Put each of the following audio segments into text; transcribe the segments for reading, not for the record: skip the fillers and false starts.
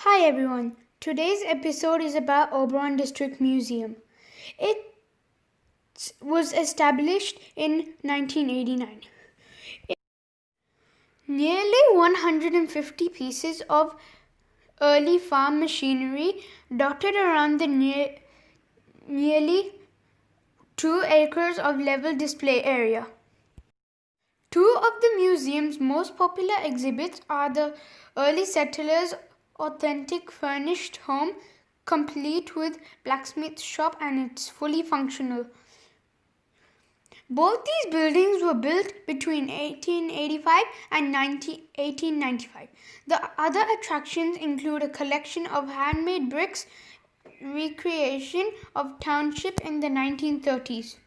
Hi everyone. Today's episode is about Oberon District Museum. It was established in 1989. Nearly 150 pieces of early farm machinery dotted around the nearly 2 acres of level display area. Two of the museum's most popular exhibits are the early settlers' authentic furnished home, complete with blacksmith shop, and it's fully functional. Both these buildings were built between 1885 and 1895. The other attractions include a collection of handmade bricks, recreation of township in the 1930s.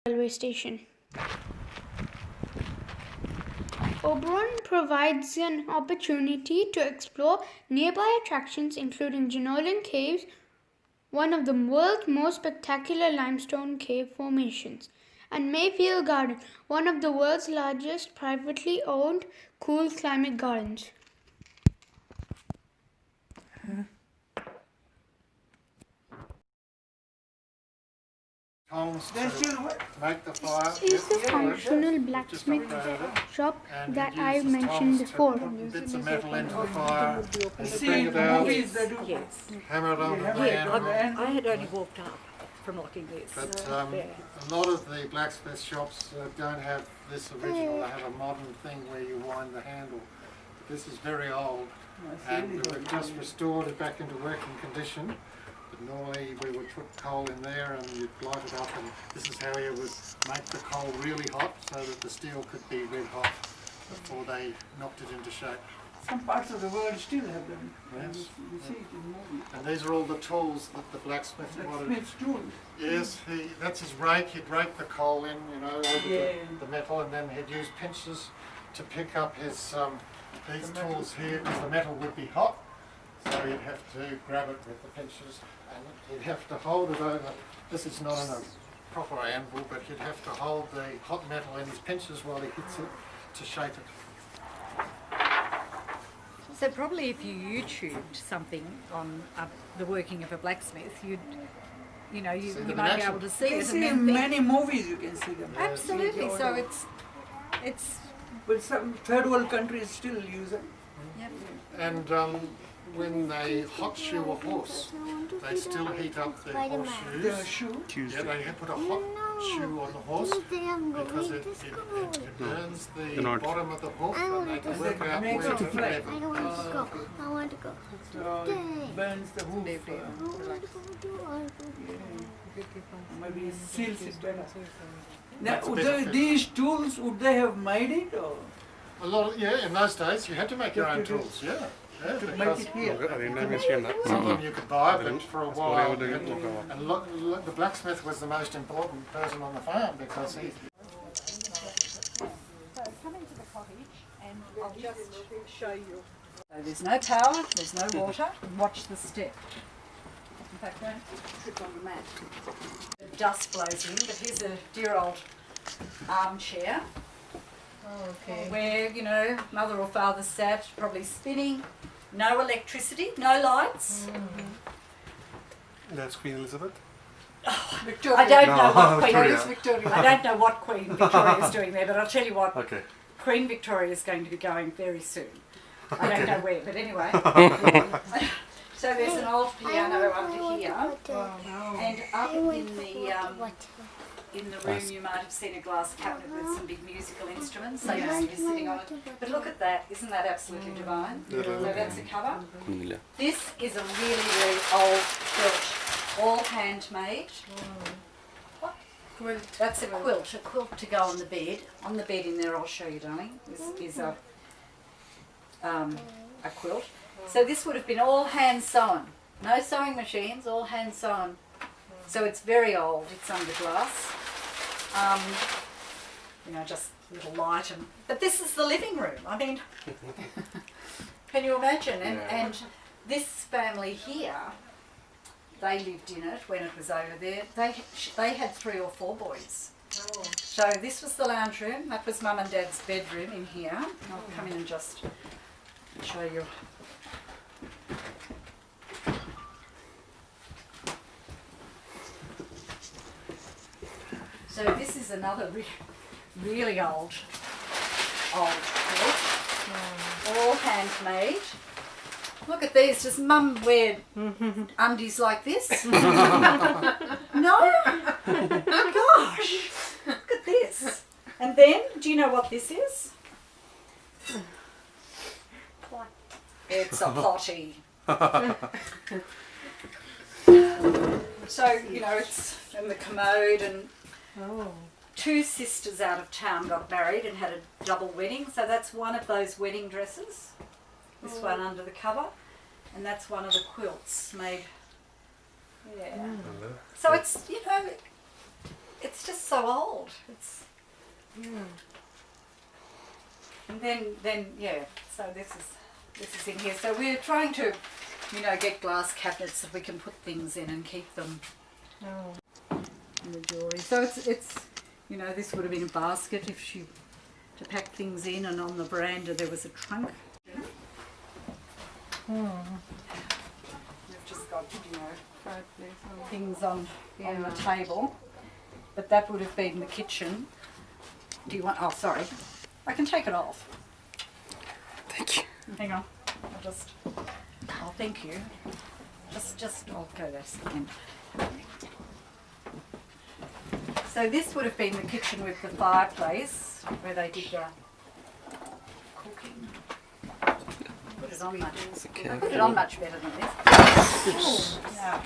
railway station. Oberon provides an opportunity to explore nearby attractions including Jenolan Caves, one of the world's most spectacular limestone cave formations, and Mayfield Garden, one of the world's largest privately owned cool climate gardens. Make the fire. This is the functional blacksmith shop that I mentioned before. Bits of metal into the fire, bring it out, hammer it onto the anvil. I had only walked up from looking this. But a lot of the blacksmith shops don't have this original. They have a modern thing where you wind the handle. But this is very old, and we've just restored it back into working condition. But normally we would put coal in there and you'd light it up, and this is how you would make the coal really hot so that the steel could be red hot before they knocked it into shape. Some parts of the world still have them. Yes. You see it in movies. And these are all the tools that the blacksmith wanted. Blacksmith's tools. Yes, that's his rake. He'd rake the coal in, over the metal, and then he'd use pincers to pick up his these tools here, because the metal would be hot. So he'd have to grab it with the pincers, and he'd have to hold it over. This is not in a proper anvil, but he'd have to hold the hot metal in his pincers while he hits it to shape it. So probably if you YouTubed something on the working of a blacksmith, you might be able to see You it. see and in then many movies you can see them. absolutely. So it's. But some third world countries still use them. Yep. And when they hot shoe a horse, they still heat up their The horseshoes. shoe. Yeah, they put a hot shoe on the horse because it burns the bottom of the hoof, and they can work out Makes where it to flat. level. I want to go. I want to go. So it burns the hoof. Maybe it seals it better. Now, That's a better fit. these tools, would they have made it or A lot, in those days you had to make your own tools, yeah. to make Because it here? some of them you could buy, but for a while you had to. And look, the blacksmith was the most important person on the farm because he. So come into the cottage and I'll just show you. So there's no power, there's no water. Watch the step. In fact, don't trip on the mat. The dust blows in, but here's a dear old armchair. Where, mother or father sat, probably spinning. No electricity, no lights. That's Queen Elizabeth? Victoria. I don't know what Victoria. Queen I don't know what Queen Victoria is doing there, but I'll tell you what. Okay. Queen Victoria is going to be going very soon. I don't know where, but anyway. So there's an old piano under here, and up in the room you might have seen a glass cabinet with some big musical instruments. They used to be sitting on it. But look at that, isn't that absolutely divine? So that's a cover. This is a really, really old quilt, all handmade. Quilt. That's a quilt to go on the bed. On the bed in there, I'll show you, darling. This is a quilt. So this would have been all hand sewn. No sewing machines, all hand sewn. So it's very old. It's under glass. Just a little light. But this is the living room. I mean, can you imagine? And this family here, they lived in it when it was over there. They had 3 or 4 boys. So this was the lounge room. That was Mum and Dad's bedroom in here. I'll come in and just show you. So this is another really old quilt, all handmade. Look at these. Does Mum wear undies like this? No? Gosh, look at this. And then, do you know what this is? What? It's a potty. So, it's in the commode, and 2 sisters out of town got married and had a double wedding. So that's one of those wedding dresses. This one under the cover. And that's one of the quilts made. Yeah. So it's, it's just so old. It's and then yeah. So this is in here. So we're trying to, you know, get glass cabinets that we can put things in and keep them in the jewellery. So it's you know, this would have been a basket if she to pack things in, and on the veranda there was a trunk. We've just got, you know, things on the table. But that would have been the kitchen. Do you want, oh sorry, I can take it off. Thank you. Hang on, oh thank you. I'll go this again. So this would have been the kitchen with the fireplace where they did the cooking. Put it on much better than this.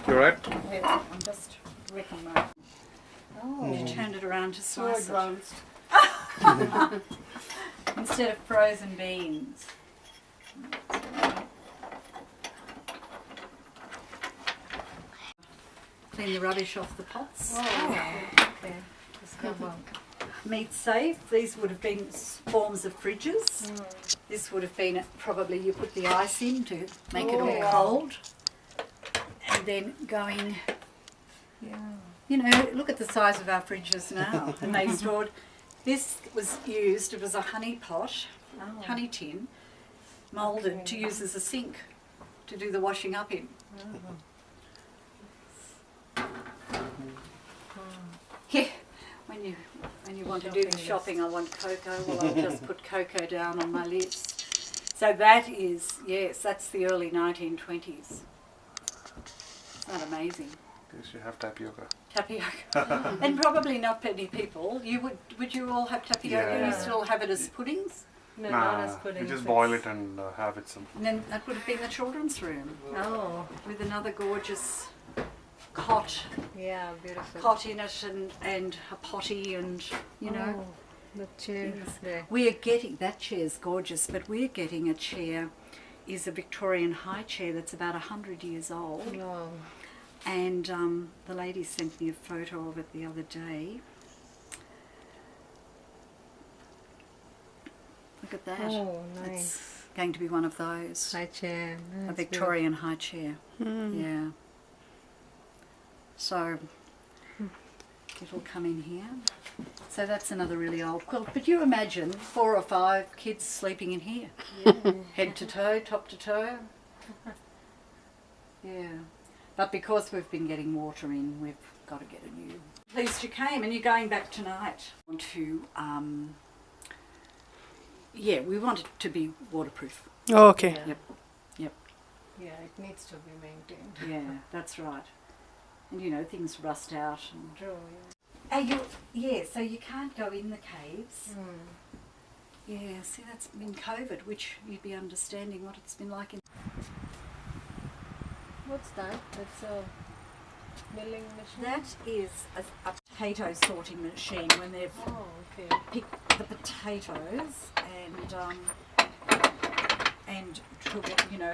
You alright? Yeah, I'm just wrecking my. Oh, you turned it around to slice it. Instead of frozen beans. Clean the rubbish off the pots. Meat safe. These would have been forms of fridges. This would have been probably you put the ice in to make it all cold. And then going, you know, look at the size of our fridges now. And they stored, this was used, it was a honey pot, honey tin, moulded to use as a sink to do the washing up in. Yeah, when you want to do the shopping, I want cocoa. Well, I'll just put cocoa down on my list. So that is, yes, that's the early 1920s. Isn't that amazing? Yes, you have tapioca. Tapioca. And probably not many people. You would you all have tapioca? Yeah. You still have it as puddings? No, not as Nah, pudding. you just boil it and have it some. And then that would have been the children's room Oh, with another gorgeous cot yeah, beautiful. cot in it and a potty and, you know. Oh, the chairs there. We are getting, that chair's gorgeous, but we're getting a chair, is a Victorian high chair that's about 100 years old. Wow. And the lady sent me a photo of it the other day. Look at that. Oh, It's nice. going to be one of those. High chair. A That's Victorian high chair. Yeah. So it'll come in here. So that's another really old quilt. But you imagine 4 or 5 kids sleeping in here. Head to toe, top to toe. Yeah. But because we've been getting water in, we've got to get a new. Pleased you came, and you're going back tonight. Want to, yeah, we want it to be waterproof. Oh, okay. Yep. Yep. Yeah, it needs to be maintained. Yeah, that's right. And you know, things rust out and. True, So you can't go in the caves. Yeah, see, that's been COVID, which you'd be understanding what it's been like in. What's that? That's a milling machine? That is a potato sorting machine when they've Oh, okay. picked the potatoes and to, you know,